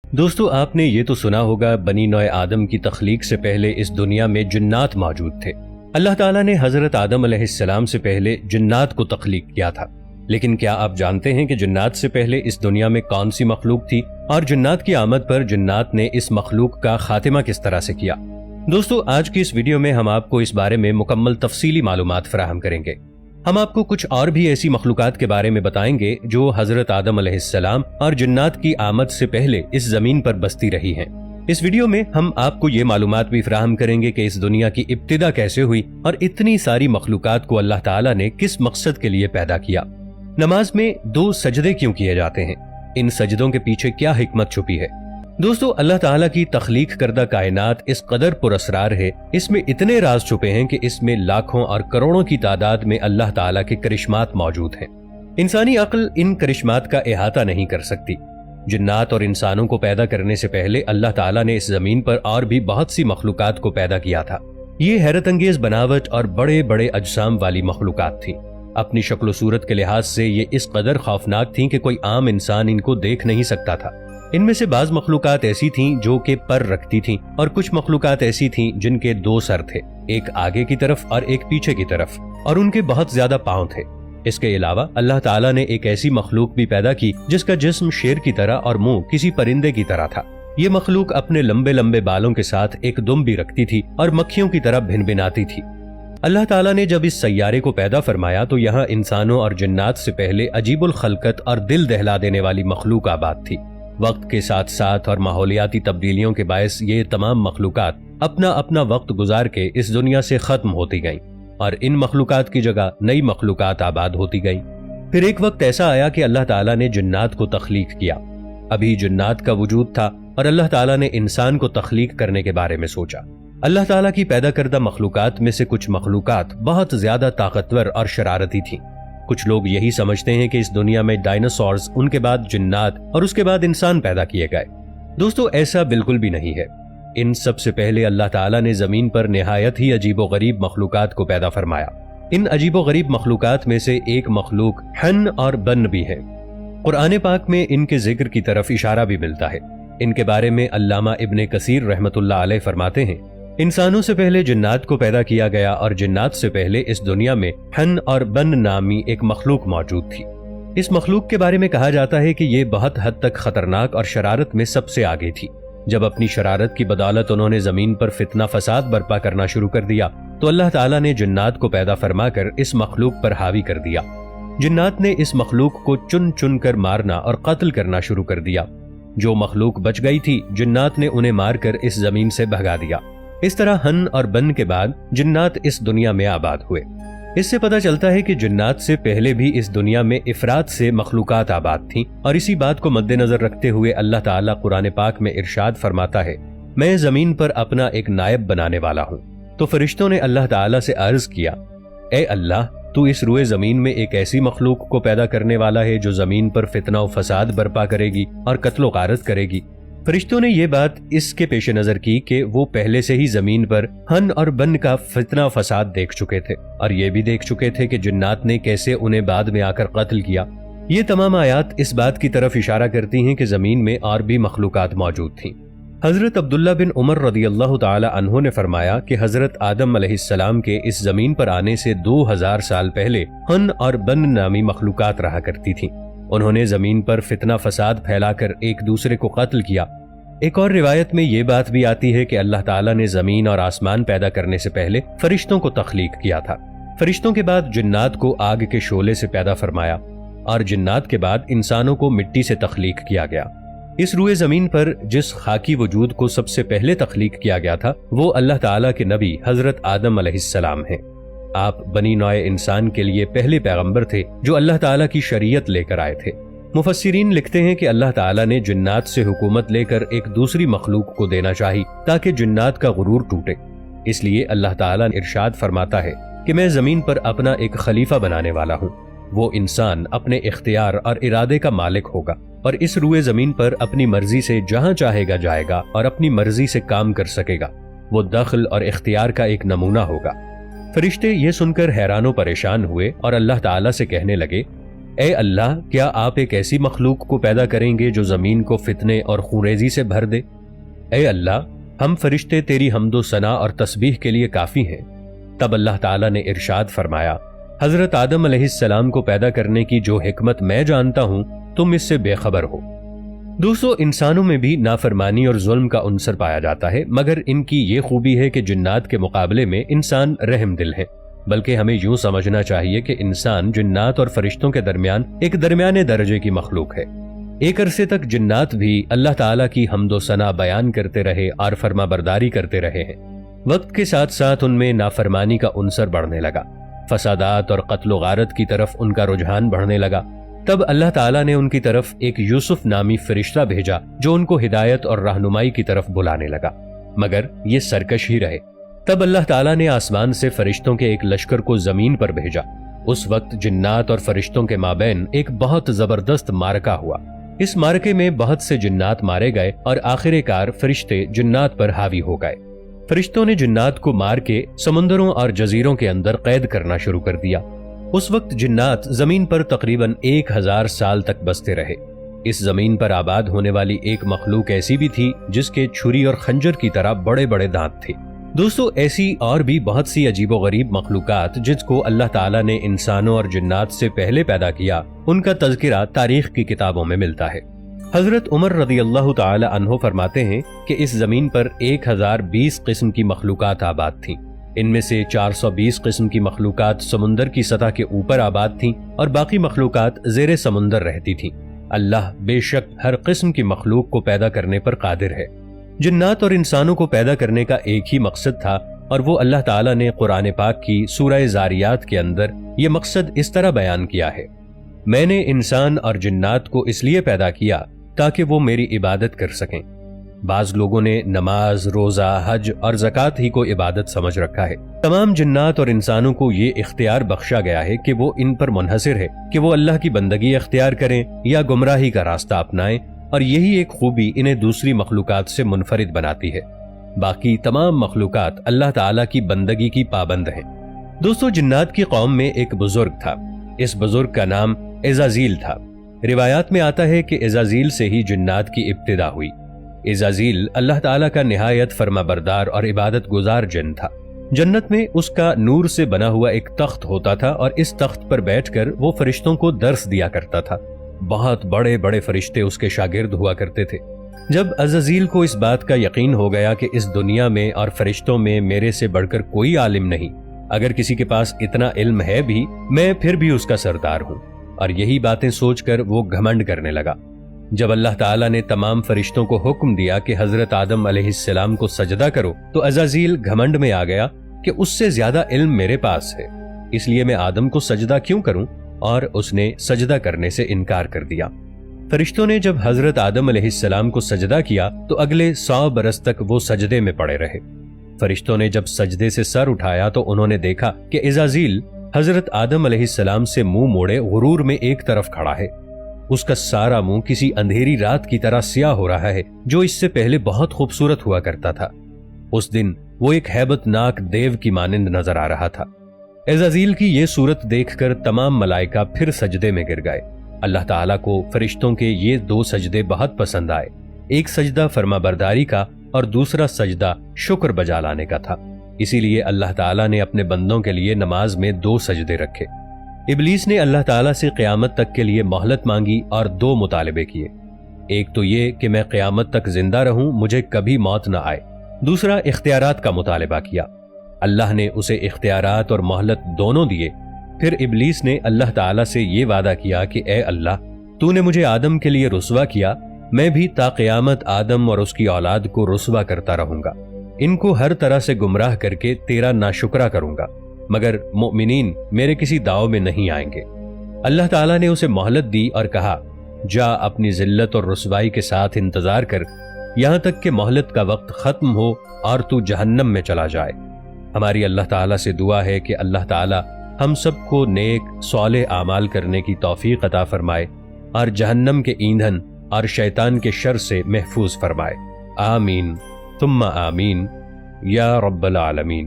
دوستو آپ نے یہ تو سنا ہوگا بنی نوع آدم کی تخلیق سے پہلے اس دنیا میں جنات موجود تھے۔ اللہ تعالیٰ نے حضرت آدم علیہ السلام سے پہلے جنات کو تخلیق کیا تھا، لیکن کیا آپ جانتے ہیں کہ جنات سے پہلے اس دنیا میں کون سی مخلوق تھی اور جنات کی آمد پر جنات نے اس مخلوق کا خاتمہ کس طرح سے کیا؟ دوستو آج کی اس ویڈیو میں ہم آپ کو اس بارے میں مکمل تفصیلی معلومات فراہم کریں گے۔ ہم آپ کو کچھ اور بھی ایسی مخلوقات کے بارے میں بتائیں گے جو حضرت آدم علیہ السلام اور جنات کی آمد سے پہلے اس زمین پر بستی رہی ہیں۔ اس ویڈیو میں ہم آپ کو یہ معلومات بھی فراہم کریں گے کہ اس دنیا کی ابتدا کیسے ہوئی اور اتنی ساری مخلوقات کو اللہ تعالیٰ نے کس مقصد کے لیے پیدا کیا۔ نماز میں 2 سجدے کیوں کیے جاتے ہیں؟ ان سجدوں کے پیچھے کیا حکمت چھپی ہے؟ دوستو اللہ تعالیٰ کی تخلیق کردہ کائنات اس قدر پر اسرار ہے، اس میں اتنے راز چھپے ہیں کہ اس میں لاکھوں اور کروڑوں کی تعداد میں اللہ تعالیٰ کے کرشمات موجود ہیں۔ انسانی عقل ان کرشمات کا احاطہ نہیں کر سکتی۔ جنات اور انسانوں کو پیدا کرنے سے پہلے اللہ تعالیٰ نے اس زمین پر اور بھی بہت سی مخلوقات کو پیدا کیا تھا۔ یہ حیرت انگیز بناوٹ اور بڑے بڑے اجسام والی مخلوقات تھیں۔ اپنی شکل و صورت کے لحاظ سے یہ اس قدر خوفناک تھیں کہ کوئی عام انسان ان کو دیکھ نہیں سکتا تھا۔ ان میں سے بعض مخلوقات ایسی تھیں جو کہ پر رکھتی تھیں اور کچھ مخلوقات ایسی تھیں جن کے 2 سر تھے، ایک آگے کی طرف اور ایک پیچھے کی طرف، اور ان کے بہت زیادہ پاؤں تھے۔ اس کے علاوہ اللہ تعالیٰ نے ایک ایسی مخلوق بھی پیدا کی جس کا جسم شیر کی طرح اور منہ کسی پرندے کی طرح تھا۔ یہ مخلوق اپنے لمبے لمبے بالوں کے ساتھ ایک دم بھی رکھتی تھی اور مکھیوں کی طرح بھن بھناتی تھی۔ اللہ تعالیٰ نے جب اس سیارے کو پیدا فرمایا تو یہاں انسانوں اور جنات سے پہلے عجیب الخلقت اور دل دہلا دینے والی مخلوق آباد تھی۔ وقت کے ساتھ ساتھ اور ماحولیاتی تبدیلیوں کے باعث یہ تمام مخلوقات اپنا اپنا وقت گزار کے اس دنیا سے ختم ہوتی گئیں اور ان مخلوقات کی جگہ نئی مخلوقات آباد ہوتی گئیں۔ پھر ایک وقت ایسا آیا کہ اللہ تعالیٰ نے جنات کو تخلیق کیا۔ ابھی جنات کا وجود تھا اور اللہ تعالیٰ نے انسان کو تخلیق کرنے کے بارے میں سوچا۔ اللہ تعالیٰ کی پیدا کردہ مخلوقات میں سے کچھ مخلوقات بہت زیادہ طاقتور اور شرارتی تھیں۔ کچھ لوگ یہی سمجھتے ہیں کہ اس دنیا میں ڈائناسورز، ان کے بعد جنات اور اس کے بعد انسان پیدا کیے گئے۔ دوستو ایسا بالکل بھی نہیں ہے۔ ان سب سے پہلے اللہ تعالیٰ نے زمین پر نہایت ہی عجیب و غریب مخلوقات کو پیدا فرمایا۔ ان عجیب و غریب مخلوقات میں سے ایک مخلوق ہن اور بن بھی ہے۔ قرآن پاک میں ان کے ذکر کی طرف اشارہ بھی ملتا ہے۔ ان کے بارے میں علامہ ابن کثیر رحمۃ اللہ علیہ فرماتے ہیں، انسانوں سے پہلے جنات کو پیدا کیا گیا اور جنات سے پہلے اس دنیا میں ہن اور بن نامی ایک مخلوق موجود تھی۔ اس مخلوق کے بارے میں کہا جاتا ہے کہ یہ بہت حد تک خطرناک اور شرارت میں سب سے آگے تھی۔ جب اپنی شرارت کی بدولت انہوں نے زمین پر فتنہ فساد برپا کرنا شروع کر دیا تو اللہ تعالیٰ نے جنات کو پیدا فرما کر اس مخلوق پر حاوی کر دیا۔ جنات نے اس مخلوق کو چن چن کر مارنا اور قتل کرنا شروع کر دیا۔ جو مخلوق بچ گئی تھی جنات نے انہیں مار کر اس زمین سے بھگا دیا۔ اس طرح ہن اور بن کے بعد جنات اس دنیا میں آباد ہوئے۔ اس سے پتہ چلتا ہے کہ جنات سے پہلے بھی اس دنیا میں افراد سے مخلوقات آباد تھیں، اور اسی بات کو مد نظر رکھتے ہوئے اللہ تعالیٰ قرآن پاک میں ارشاد فرماتا ہے، میں زمین پر اپنا ایک نائب بنانے والا ہوں۔ تو فرشتوں نے اللہ تعالیٰ سے عرض کیا، اے اللہ، تو اس روئے زمین میں ایک ایسی مخلوق کو پیدا کرنے والا ہے جو زمین پر فتنہ و فساد برپا کرے گی اور قتل و غارت کرے گی۔ فرشتوں نے یہ بات اس کے پیش نظر کی کہ وہ پہلے سے ہی زمین پر ہن اور بن کا فتنہ فساد دیکھ چکے تھے، اور یہ بھی دیکھ چکے تھے کہ جنات نے کیسے انہیں بعد میں آ کر قتل کیا۔ یہ تمام آیات اس بات کی طرف اشارہ کرتی ہیں کہ زمین میں اور بھی مخلوقات موجود تھیں۔ حضرت عبداللہ بن عمر رضی اللہ تعالی عنہ نے فرمایا کہ حضرت آدم علیہ السلام کے اس زمین پر آنے سے 2000 سال پہلے ہن اور بن نامی مخلوقات رہا کرتی تھیں۔ انہوں نے زمین پر فتنہ فساد پھیلا کر ایک دوسرے کو قتل کیا۔ ایک اور روایت میں یہ بات بھی آتی ہے کہ اللہ تعالیٰ نے زمین اور آسمان پیدا کرنے سے پہلے فرشتوں کو تخلیق کیا تھا۔ فرشتوں کے بعد جنات کو آگ کے شعلے سے پیدا فرمایا، اور جنات کے بعد انسانوں کو مٹی سے تخلیق کیا گیا۔ اس روئے زمین پر جس خاکی وجود کو سب سے پہلے تخلیق کیا گیا تھا وہ اللہ تعالیٰ کے نبی حضرت آدم علیہ السلام ہیں۔ آپ بنی نوع انسان کے لیے پہلے پیغمبر تھے جو اللہ تعالیٰ کی شریعت لے کر آئے تھے۔ مفسرین لکھتے ہیں کہ اللہ تعالیٰ نے جنات سے حکومت لے کر ایک دوسری مخلوق کو دینا چاہی تاکہ جنات کا غرور ٹوٹے۔ اس لیے اللہ تعالیٰ نے ارشاد فرماتا ہے کہ میں زمین پر اپنا ایک خلیفہ بنانے والا ہوں۔ وہ انسان اپنے اختیار اور ارادے کا مالک ہوگا اور اس روئے زمین پر اپنی مرضی سے جہاں چاہے گا جائے گا اور اپنی مرضی سے کام کر سکے گا۔ وہ دخل اور اختیار کا ایک نمونہ ہوگا۔ فرشتے یہ سن کر حیران و پریشان ہوئے اور اللہ تعالیٰ سے کہنے لگے، اے اللہ، کیا آپ ایک ایسی مخلوق کو پیدا کریں گے جو زمین کو فتنے اور خونریزی سے بھر دے؟ اے اللہ، ہم فرشتے تیری حمد و ثنا اور تسبیح کے لیے کافی ہیں۔ تب اللہ تعالیٰ نے ارشاد فرمایا، حضرت آدم علیہ السلام کو پیدا کرنے کی جو حکمت میں جانتا ہوں تم اس سے بے خبر ہو۔ دوستو، انسانوں میں بھی نافرمانی اور ظلم کا عنصر پایا جاتا ہے، مگر ان کی یہ خوبی ہے کہ جنات کے مقابلے میں انسان رحم دل ہے، بلکہ ہمیں یوں سمجھنا چاہیے کہ انسان جنات اور فرشتوں کے درمیان ایک درمیانے درجے کی مخلوق ہے۔ ایک عرصے تک جنات بھی اللہ تعالیٰ کی حمد و ثنا بیان کرتے رہے اور فرما برداری کرتے رہے ہیں۔ وقت کے ساتھ ساتھ ان میں نافرمانی کا عنصر بڑھنے لگا، فسادات اور قتل و غارت کی طرف ان کا رجحان بڑھنے لگا۔ تب اللہ تعالیٰ نے ان کی طرف ایک یوسف نامی فرشتہ بھیجا جو ان کو ہدایت اور رہنمائی کی طرف بلانے لگا، مگر یہ سرکش ہی رہے۔ تب اللہ تعالیٰ نے آسمان سے فرشتوں کے ایک لشکر کو زمین پر بھیجا۔ اس وقت جنات اور فرشتوں کے مابین ایک بہت زبردست معرکہ ہوا۔ اس معرکے میں بہت سے جنات مارے گئے اور آخر کار فرشتے جنات پر حاوی ہو گئے۔ فرشتوں نے جنات کو مار کے سمندروں اور جزیروں کے اندر قید کرنا شروع کر دیا۔ اس وقت جنات زمین پر تقریباً 1000 سال تک بستے رہے۔ اس زمین پر آباد ہونے والی ایک مخلوق ایسی بھی تھی جس کے چھری اور خنجر کی طرح بڑے بڑے دانت تھے۔ دوستو، ایسی اور بھی بہت سی عجیب و غریب مخلوقات جس کو اللہ تعالیٰ نے انسانوں اور جنات سے پہلے پیدا کیا، ان کا تذکرہ تاریخ کی کتابوں میں ملتا ہے۔ حضرت عمر رضی اللہ تعالی عنہ فرماتے ہیں کہ اس زمین پر 1020 قسم کی مخلوقات آباد تھیں۔ ان میں سے 420 قسم کی مخلوقات سمندر کی سطح کے اوپر آباد تھیں اور باقی مخلوقات زیر سمندر رہتی تھیں۔ اللہ بے شک ہر قسم کی مخلوق کو پیدا کرنے پر قادر ہے۔ جنات اور انسانوں کو پیدا کرنے کا ایک ہی مقصد تھا، اور وہ اللہ تعالیٰ نے قرآن پاک کی سورہ زاریات کے اندر یہ مقصد اس طرح بیان کیا ہے، میں نے انسان اور جنات کو اس لیے پیدا کیا تاکہ وہ میری عبادت کر سکیں۔ بعض لوگوں نے نماز، روزہ، حج اور زکوٰۃ ہی کو عبادت سمجھ رکھا ہے۔ تمام جنات اور انسانوں کو یہ اختیار بخشا گیا ہے کہ وہ ان پر منحصر ہے کہ وہ اللہ کی بندگی اختیار کریں یا گمراہی کا راستہ اپنائیں، اور یہی ایک خوبی انہیں دوسری مخلوقات سے منفرد بناتی ہے۔ باقی تمام مخلوقات اللہ تعالیٰ کی بندگی کی پابند ہیں۔ دوستو، جنات کی قوم میں ایک بزرگ تھا۔ اس بزرگ کا نام عزازیل تھا۔ روایات میں آتا ہے کہ عزازیل سے ہی جنات کی ابتدا ہوئی۔ عزازیل اللہ تعالیٰ کا نہایت فرما بردار اور عبادت گزار جن تھا۔ جنت میں اس کا نور سے بنا ہوا ایک تخت ہوتا تھا، اور اس تخت پر بیٹھ کر وہ فرشتوں کو درس دیا کرتا تھا۔ بہت بڑے بڑے فرشتے اس کے شاگرد ہوا کرتے تھے۔ جب عزازیل کو اس بات کا یقین ہو گیا کہ اس دنیا میں اور فرشتوں میں میرے سے بڑھ کر کوئی عالم نہیں، اگر کسی کے پاس اتنا علم ہے بھی، میں پھر بھی اس کا سردار ہوں، اور یہی باتیں سوچ کر وہ گھمنڈ کرنے لگا۔ جب اللہ تعالیٰ نے تمام فرشتوں کو حکم دیا کہ حضرت آدم علیہ السلام کو سجدہ کرو، تو عزازیل گھمنڈ میں آ گیا کہ اس سے زیادہ علم میرے پاس ہے، اس لیے میں آدم کو سجدہ کیوں کروں، اور اس نے سجدہ کرنے سے انکار کر دیا۔ فرشتوں نے جب حضرت آدم علیہ السلام کو سجدہ کیا تو اگلے 100 برس تک وہ سجدے میں پڑے رہے۔ فرشتوں نے جب سجدے سے سر اٹھایا تو انہوں نے دیکھا کہ عزازیل حضرت آدم علیہ السلام سے منہ موڑے غرور میں ایک طرف کھڑا ہے۔ اس کا سارا منہ کسی اندھیری رات کی طرح سیاہ ہو رہا ہے جو اس سے پہلے بہت خوبصورت ہوا کرتا تھا۔ اس دن وہ ایک ہیبت ناک دیو کی مانند نظر آ رہا تھا۔ عزازیل کی یہ صورت دیکھ کر تمام ملائکہ پھر سجدے میں گر گئے۔ اللہ تعالیٰ کو فرشتوں کے یہ 2 سجدے بہت پسند آئے، ایک سجدہ فرما برداری کا اور دوسرا سجدہ شکر بجا لانے کا تھا۔ اسی لیے اللہ تعالیٰ نے اپنے بندوں کے لیے نماز میں 2 سجدے رکھے۔ ابلیس نے اللہ تعالیٰ سے قیامت تک کے لیے مہلت مانگی اور 2 مطالبے کیے۔ ایک تو یہ کہ میں قیامت تک زندہ رہوں، مجھے کبھی موت نہ آئے۔ دوسرا اختیارات کا مطالبہ کیا۔ اللہ نے اسے اختیارات اور مہلت دونوں دیے۔ پھر ابلیس نے اللہ تعالیٰ سے یہ وعدہ کیا کہ اے اللہ، تو نے مجھے آدم کے لیے رسوا کیا، میں بھی تا قیامت آدم اور اس کی اولاد کو رسوا کرتا رہوں گا، ان کو ہر طرح سے گمراہ کر کے تیرا ناشکرہ کروں گا، مگر مؤمنین میرے کسی داؤ میں نہیں آئیں گے۔ اللہ تعالیٰ نے اسے مہلت دی اور کہا، جا اپنی ذلت اور رسوائی کے ساتھ انتظار کر یہاں تک کہ مہلت کا وقت ختم ہو اور تو جہنم میں چلا جائے۔ ہماری اللہ تعالیٰ سے دعا ہے کہ اللہ تعالیٰ ہم سب کو نیک صالح اعمال کرنے کی توفیق عطا فرمائے اور جہنم کے ایندھن اور شیطان کے شر سے محفوظ فرمائے۔ آمین ثم آمین یا رب العالمین۔